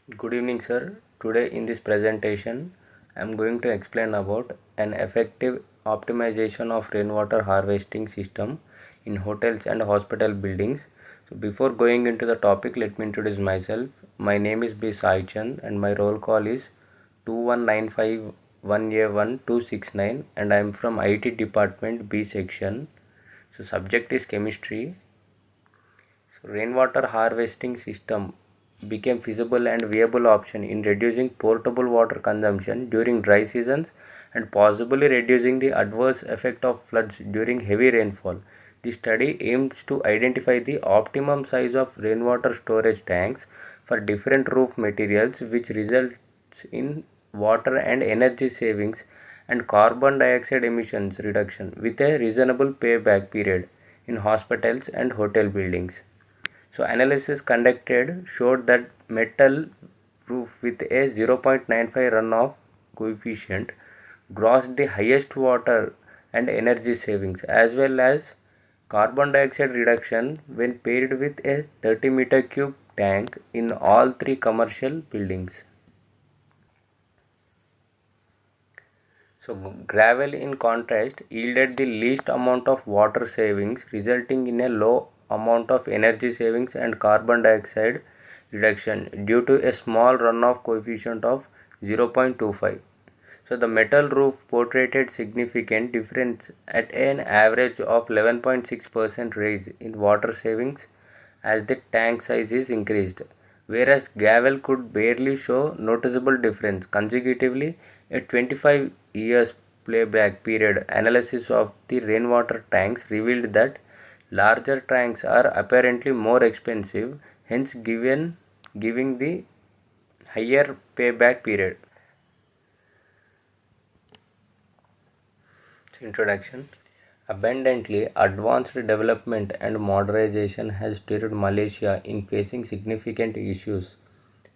Good evening, sir. Today in this presentation, I am going to explain about an effective optimization of rainwater harvesting system in hotels and hospital buildings. So before going into the topic, let me introduce myself. My name is B. Saichand and my roll call is 21951A1269 and I am from IT department B section. So subject is chemistry. So rainwater harvesting system became feasible and viable option in reducing portable water consumption during dry seasons and possibly reducing the adverse effect of floods during heavy rainfall. The study aims to identify the optimum size of rainwater storage tanks for different roof materials, which results in water and energy savings and carbon dioxide emissions reduction with a reasonable payback period in hospitals and hotel buildings. So analysis conducted showed that metal roof with a 0.95 runoff coefficient grossed the highest water and energy savings as well as carbon dioxide reduction when paired with a 30-meter cube tank in all three commercial buildings. So gravel in contrast yielded the least amount of water savings, resulting in a low amount of energy savings and carbon dioxide reduction due to a small runoff coefficient of 0.25. So the metal roof portrayed significant difference at an average of 11.6% raise in water savings as the tank size is increased, whereas gravel could barely show noticeable difference consecutively. A 25 years playback period analysis of the rainwater tanks revealed that larger tanks are apparently more expensive, hence giving the higher payback period. Introduction. Abundantly advanced development and modernization has steered Malaysia in facing significant issues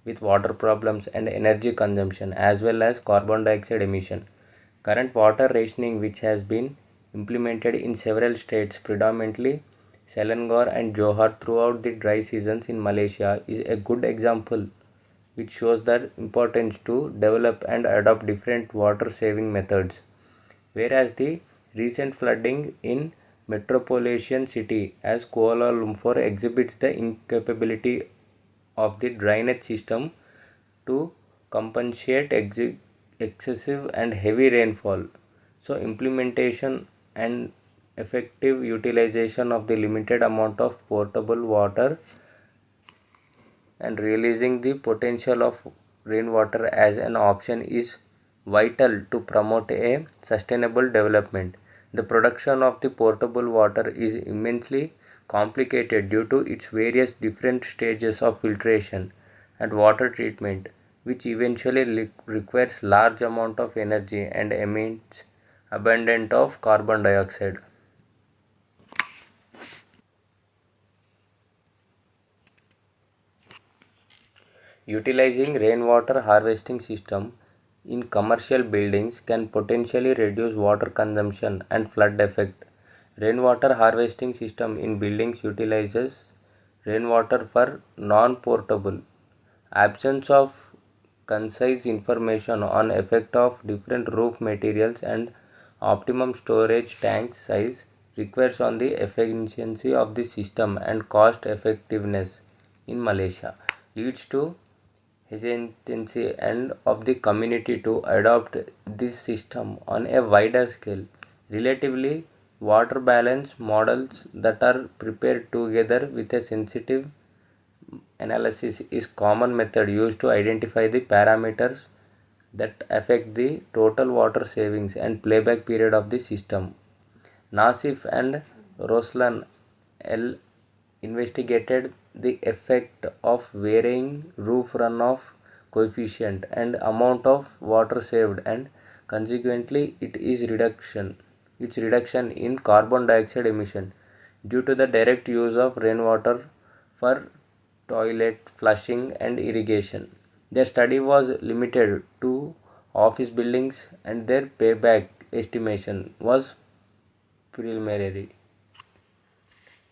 with water problems and energy consumption as well as carbon dioxide emission. Current water rationing, which has been implemented in several states, predominantly Selangor and Johor throughout the dry seasons in Malaysia, is a good example which shows the importance to develop and adopt different water saving methods. Whereas the recent flooding in metropolitan city as Kuala Lumpur exhibits the incapability of the drainage system to compensate excessive and heavy rainfall. So implementation and effective utilization of the limited amount of potable water and realizing the potential of rainwater as an option is vital to promote a sustainable development. The production of the potable water is immensely complicated due to its various different stages of filtration and water treatment, which eventually requires large amount of energy and emits abundant of carbon dioxide. Utilizing rainwater harvesting system in commercial buildings can potentially reduce water consumption and flood effect. Rainwater harvesting system in buildings utilizes rainwater for non-portable. Absence of concise information on effect of different roof materials and optimum storage tank size requires on the efficiency of the system and cost effectiveness in Malaysia leads to hesitancy and of the community to adopt this system on a wider scale. Relatively, water balance models that are prepared together with a sensitive analysis is common method used to identify the parameters that affect the total water savings and playback period of the system. Nasif and Roslan L investigated the effect of varying roof runoff coefficient and amount of water saved and consequently its reduction in carbon dioxide emission due to the direct use of rainwater for toilet flushing and irrigation. Their study was limited to office buildings and their payback estimation was preliminary.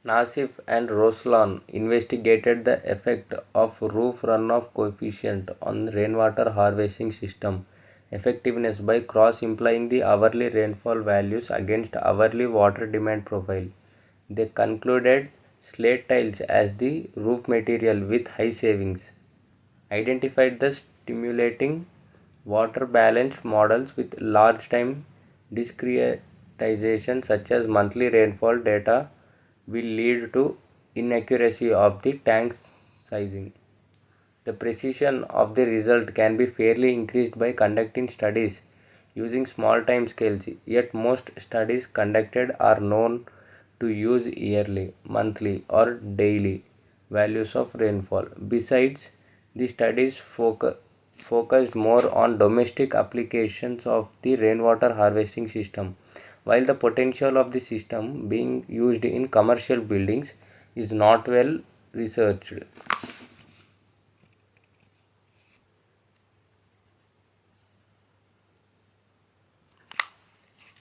Nassif and Roslan investigated the effect of roof runoff coefficient on rainwater harvesting system effectiveness by cross-implying the hourly rainfall values against hourly water demand profile. They concluded slate tiles as the roof material with high savings, identified the stimulating water balance models with large time discretization such as monthly rainfall data will lead to inaccuracy of the tank's sizing. The precision of the result can be fairly increased by conducting studies using small time scales, yet most studies conducted are known to use yearly, monthly, or daily values of rainfall. Besides, the studies focused more on domestic applications of the rainwater harvesting system, while the potential of the system being used in commercial buildings is not well researched.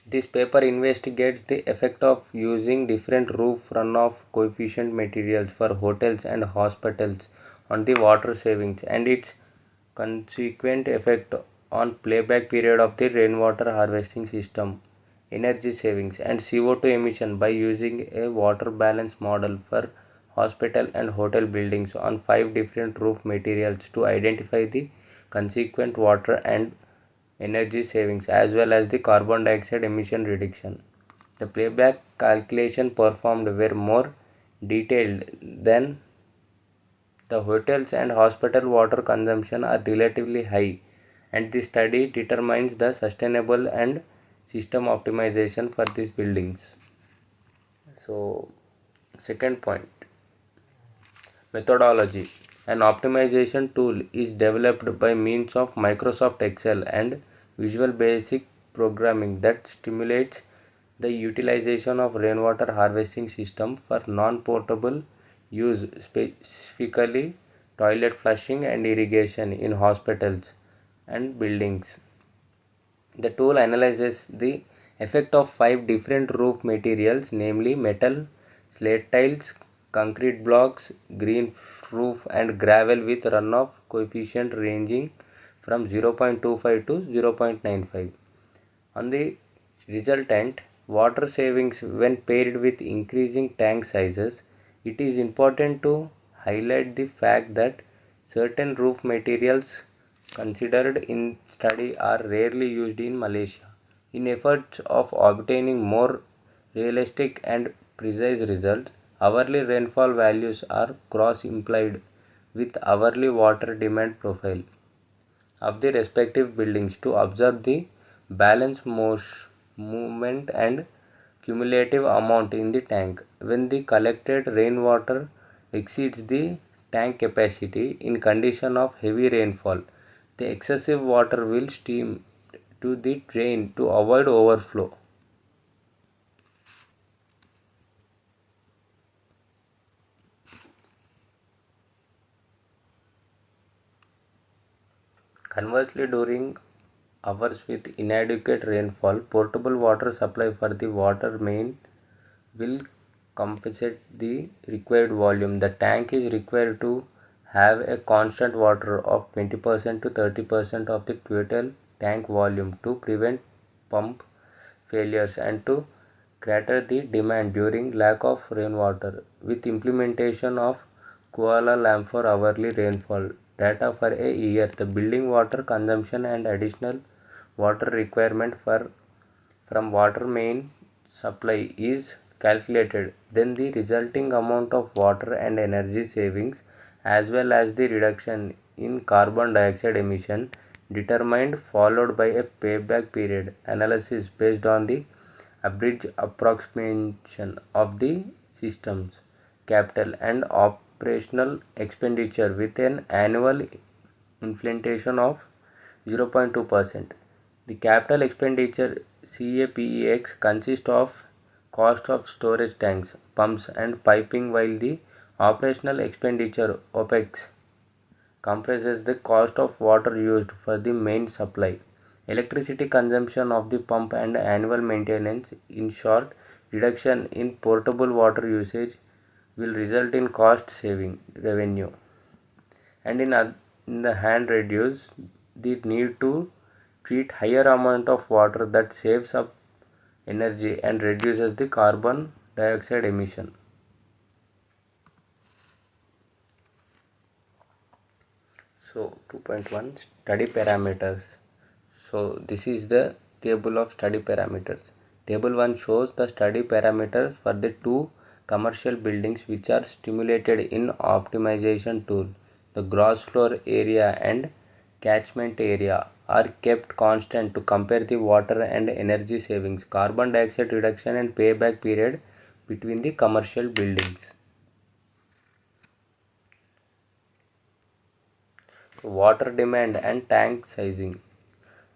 This paper investigates the effect of using different roof runoff coefficient materials for hotels and hospitals on the water savings and its consequent effect on playback period of the rainwater harvesting system, energy savings and CO2 emission by using a water balance model for hospital and hotel buildings on 5 different roof materials to identify the consequent water and energy savings as well as the carbon dioxide emission reduction. The playback calculation performed were more detailed than the hotels and hospital water consumption are relatively high, and the study determines the sustainable and system optimization for these buildings. So, second point, methodology. An optimization tool is developed by means of Microsoft Excel and Visual Basic programming that stimulates the utilization of rainwater harvesting system for non-portable use, specifically toilet flushing and irrigation in hospitals and buildings. The tool analyzes the effect of 5 different roof materials, namely metal, slate tiles, concrete blocks, green roof, and gravel with runoff coefficient ranging from 0.25 to 0.95. On the resultant water savings when paired with increasing tank sizes, it is important to highlight the fact that certain roof materials considered in study are rarely used in Malaysia. In efforts of obtaining more realistic and precise results, hourly rainfall values are cross-implied with hourly water demand profile of the respective buildings to observe the balance movement and cumulative amount in the tank. When the collected rainwater exceeds the tank capacity in condition of heavy rainfall, the excessive water will stream to the drain to avoid overflow. Conversely, during hours with inadequate rainfall, portable water supply for the water main will compensate the required volume. The tank is required to have a constant water of 20% to 30% of the total tank volume to prevent pump failures and to cater the demand during lack of rainwater. With implementation of Kuala Lumpur hourly rainfall data for a year, the building water consumption and additional water requirement from water main supply is calculated. Then the resulting amount of water and energy savings as well as the reduction in carbon dioxide emission determined, followed by a payback period analysis based on the average approximation of the system's capital and operational expenditure with an annual inflation of 0.2%. The capital expenditure CAPEX consists of cost of storage tanks, pumps and piping, while the operational expenditure OPEX comprises the cost of water used for the main supply, electricity consumption of the pump and annual maintenance. In short, reduction in portable water usage will result in cost saving revenue, and in the hand reduce the need to treat higher amount of water that saves up energy and reduces the carbon dioxide emission. So 2.1 study parameters. So this is the table of study parameters. Table 1 shows the study parameters for the two commercial buildings which are stimulated in optimization tool. The gross floor area and catchment area are kept constant to compare the water and energy savings, carbon dioxide reduction and payback period between the commercial buildings. Water demand and tank sizing.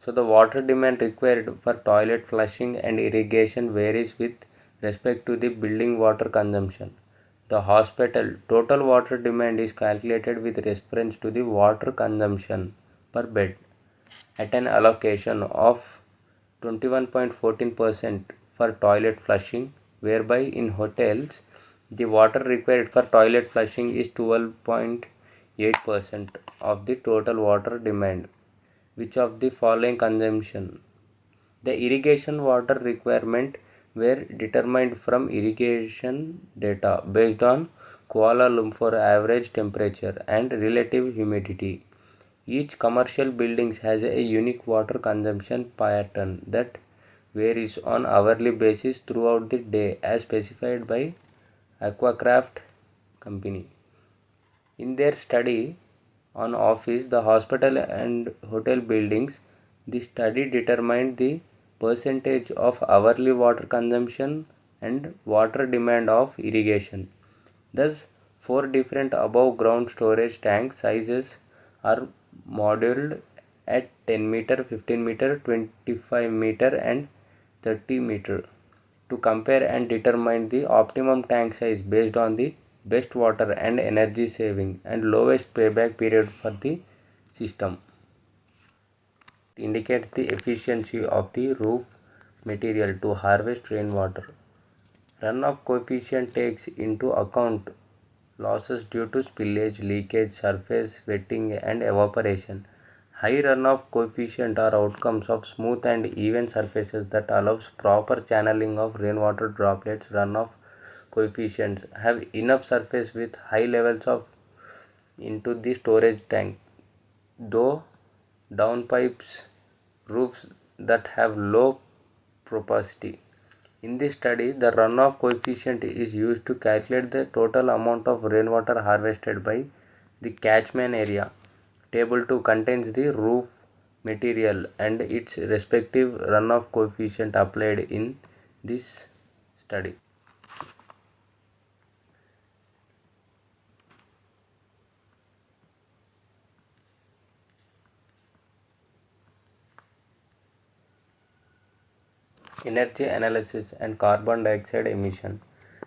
So the water demand required for toilet flushing and irrigation varies with respect to the building water consumption. The hospital total water demand is calculated with reference to the water consumption per bed at an allocation of 21.14% for toilet flushing, whereby in hotels the water required for toilet flushing is 12.8% of the total water demand. Which of the following consumption? The irrigation water requirement were determined from irrigation data based on Kuala Lumpur average temperature and relative humidity. Each commercial building has a unique water consumption pattern that varies on hourly basis throughout the day as specified by Aquacraft company. In their study on office, the hospital and hotel buildings, the study determined the percentage of hourly water consumption and water demand of irrigation. Thus, four different above ground storage tank sizes are modeled at 10 meter, 15 meter, 25 meter and 30 meter to compare and determine the optimum tank size based on the best water and energy saving and lowest payback period for the system. It indicates the efficiency of the roof material to harvest rainwater. Runoff coefficient takes into account losses due to spillage, leakage, surface wetting and evaporation. High runoff coefficient are outcomes of smooth and even surfaces that allows proper channeling of rainwater droplets. Runoff coefficients have enough surface with high levels of into the storage tank, though downpipes roofs that have low porosity. In this study, the runoff coefficient is used to calculate the total amount of rainwater harvested by the catchment area. Table 2 contains the roof material and its respective runoff coefficient applied in this study. Energy analysis and carbon dioxide emission.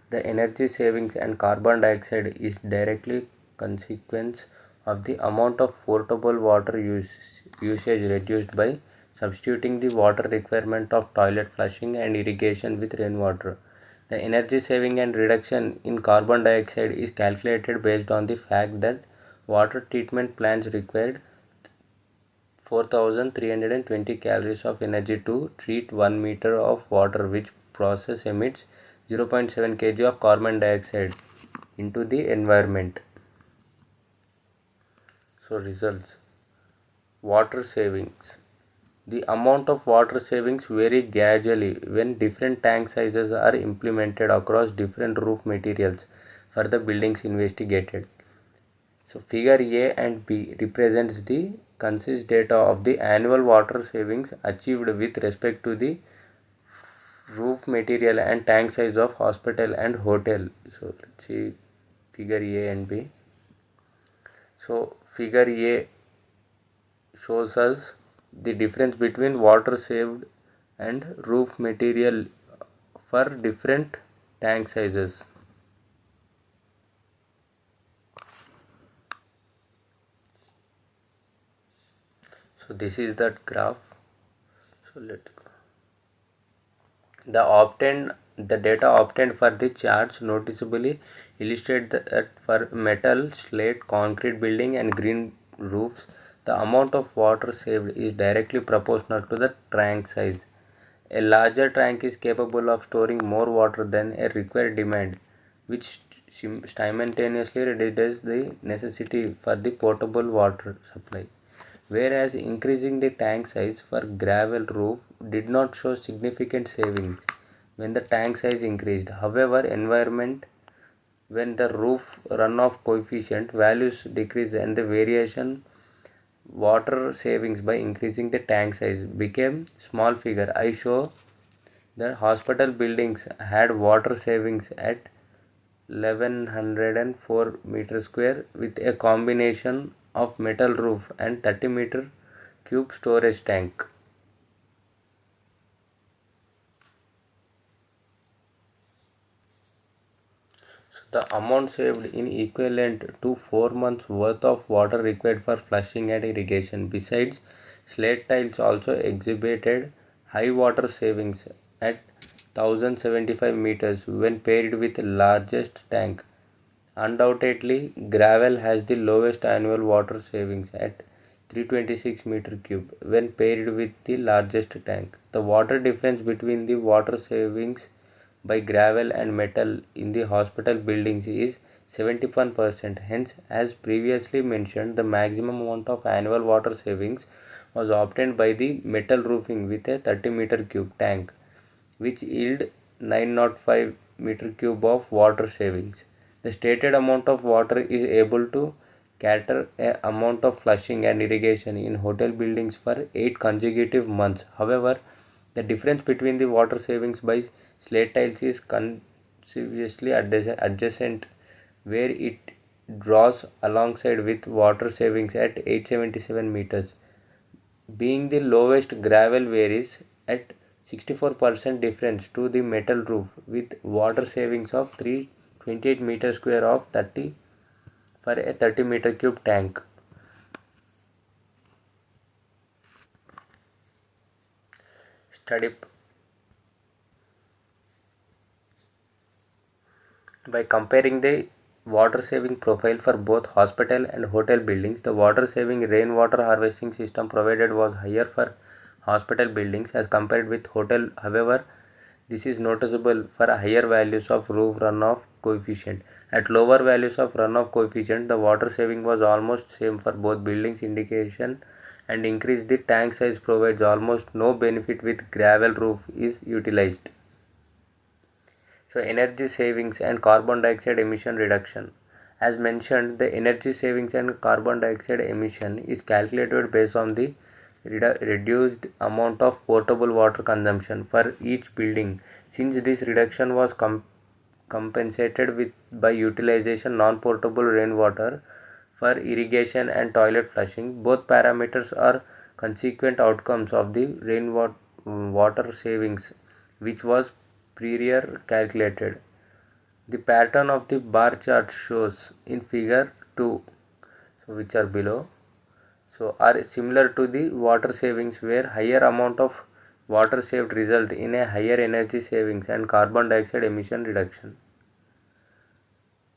The energy savings and carbon dioxide is directly consequence of the amount of potable water usage reduced by substituting the water requirement of toilet flushing and irrigation with rainwater. The energy saving and reduction in carbon dioxide is calculated based on the fact that water treatment plants required 4,320 calories of energy to treat 1 meter of water, which process emits 0.7 kg of carbon dioxide into the environment. So results: water savings. The amount of water savings vary gradually when different tank sizes are implemented across different roof materials for the buildings investigated. So figure A and B represents the consist data of the annual water savings achieved with respect to the roof material and tank size of hospital and hotel. So let's see figure A and B. So figure A shows us the difference between water saved and roof material for different tank sizes. So this is that graph. So let's go. The obtained The data obtained for the charts noticeably illustrate that for metal, slate, concrete building and green roofs, the amount of water saved is directly proportional to the tank size. A larger tank is capable of storing more water than a required demand, which simultaneously reduces the necessity for the potable water supply. Whereas increasing the tank size for gravel roof did not show significant savings when the tank size increased. However, environment when the roof runoff coefficient values decreased and the variation water savings by increasing the tank size became small figure. I show that hospital buildings had water savings at 1104 meter square with a combination of metal roof and 30-meter cube storage tank. So the amount saved in equivalent to 4 months worth of water required for flushing and irrigation. Besides, slate tiles also exhibited high water savings at 1075 meters when paired with largest tank. Undoubtedly, gravel has the lowest annual water savings at 326 meter cube when paired with the largest tank. The water difference between the water savings by gravel and metal in the hospital buildings is 71%. Hence, as previously mentioned, the maximum amount of annual water savings was obtained by the metal roofing with a 30 meter cube tank, which yield 905 meter cube of water savings. The stated amount of water is able to cater a amount of flushing and irrigation in hotel buildings for 8 consecutive months. However, the difference between the water savings by slate tiles is conspicuously adjacent, where it draws alongside with water savings at 877 meters. Being the lowest, gravel varies at 64% difference to the metal roof with water savings of 328 meter square of 30 for a 30 meter cube tank. Study by comparing the water saving profile for both hospital and hotel buildings, the water saving rainwater harvesting system provided was higher for hospital buildings as compared with hotel. However, this is noticeable for higher values of roof runoff coefficient. At lower values of runoff coefficient, the water saving was almost same for both buildings. Indication and increase the tank size provides almost no benefit with gravel roof is utilized. So energy savings and carbon dioxide emission reduction. As mentioned, the energy savings and carbon dioxide emission is calculated based on the reduced amount of potable water consumption for each building. Since this reduction was compensated with by utilization non-potable rainwater for irrigation and toilet flushing, both parameters are consequent outcomes of the rainwater water savings, which was prior calculated. The pattern of the bar chart shows in figure 2, which are below, so are similar to the water savings where higher amount of water saved result in a higher energy savings and carbon dioxide emission reduction.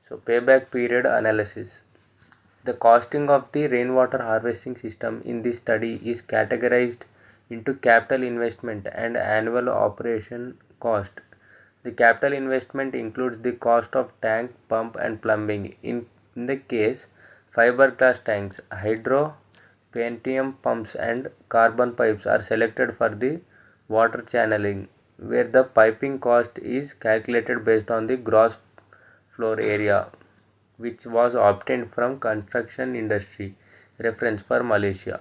So payback period analysis. The costing of the rainwater harvesting system in this study is categorized into capital investment and annual operation cost. The capital investment includes the cost of tank, pump and plumbing. In the case, fiberglass tanks, hydro, pentium pumps and carbon pipes are selected for the water channeling, where the piping cost is calculated based on the gross floor area, which was obtained from construction industry reference for Malaysia.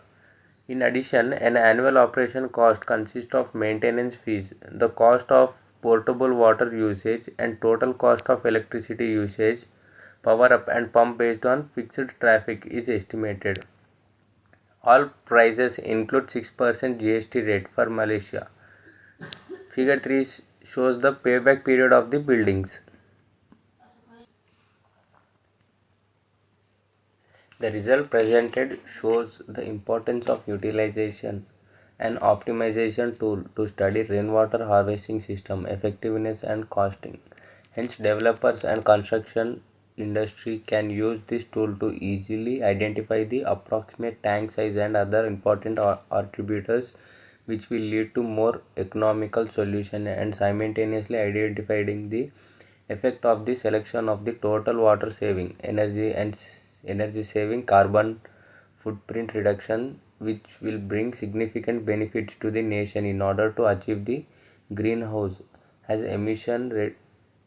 In addition, an annual operation cost consists of maintenance fees, the cost of portable water usage and total cost of electricity usage, power up and pump based on fixed traffic is estimated. All prices include 6% GST rate for Malaysia. Figure 3 shows the payback period of the buildings. The result presented shows the importance of utilization an optimization tool to study rainwater harvesting system effectiveness and costing. Hence, developers and construction industry can use this tool to easily identify the approximate tank size and other important attributes which will lead to more economical solution, and simultaneously identifying the effect of the selection of the total water saving energy and energy saving carbon footprint reduction, which will bring significant benefits to the nation in order to achieve the greenhouse has emission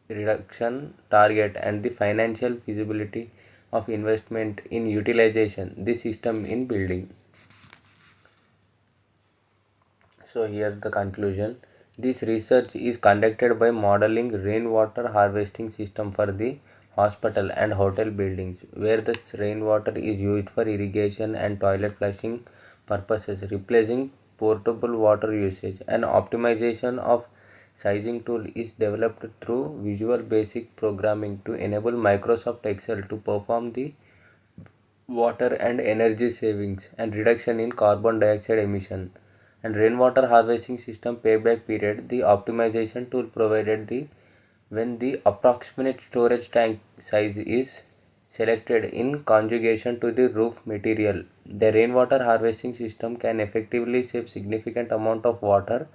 reduction target and the financial feasibility of investment in utilization this system in building. So here's the conclusion. This research is conducted by modeling rainwater harvesting system for the hospital and hotel buildings where the rainwater is used for irrigation and toilet flushing purposes, replacing portable water usage. An optimization of sizing tool is developed through Visual Basic programming to enable Microsoft Excel to perform the water and energy savings and reduction in carbon dioxide emission. And rainwater harvesting system payback period, the optimization tool provided the when the approximate storage tank size is selected in conjugation to the roof material, the rainwater harvesting system can effectively save significant amount of water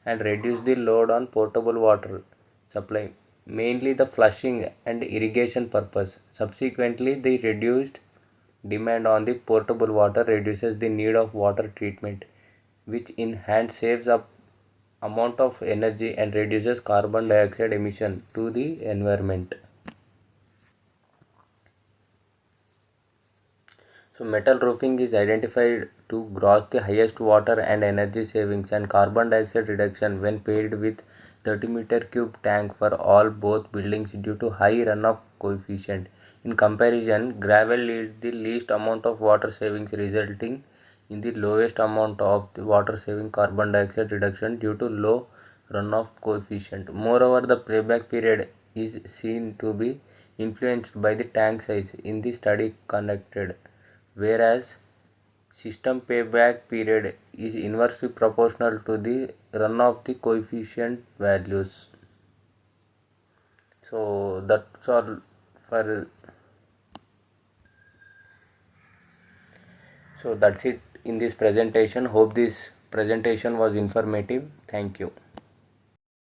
and reduce the load on potable water supply, mainly the flushing and irrigation purpose. Subsequently, the reduced demand on the potable water reduces the need of water treatment, which in hand saves up amount of energy and reduces carbon dioxide emission to the environment. So metal roofing is identified to gross the highest water and energy savings and carbon dioxide reduction when paired with 30-meter cube tank for all both buildings due to high runoff coefficient. In comparison, gravel leads the least amount of water savings, resulting in the lowest amount of the water saving carbon dioxide reduction due to low runoff coefficient. Moreover, the payback period is seen to be influenced by the tank size in the study conducted, whereas system payback period is inversely proportional to the run of the coefficient values. So for that's it in this presentation. Hope this presentation was informative. Thank you.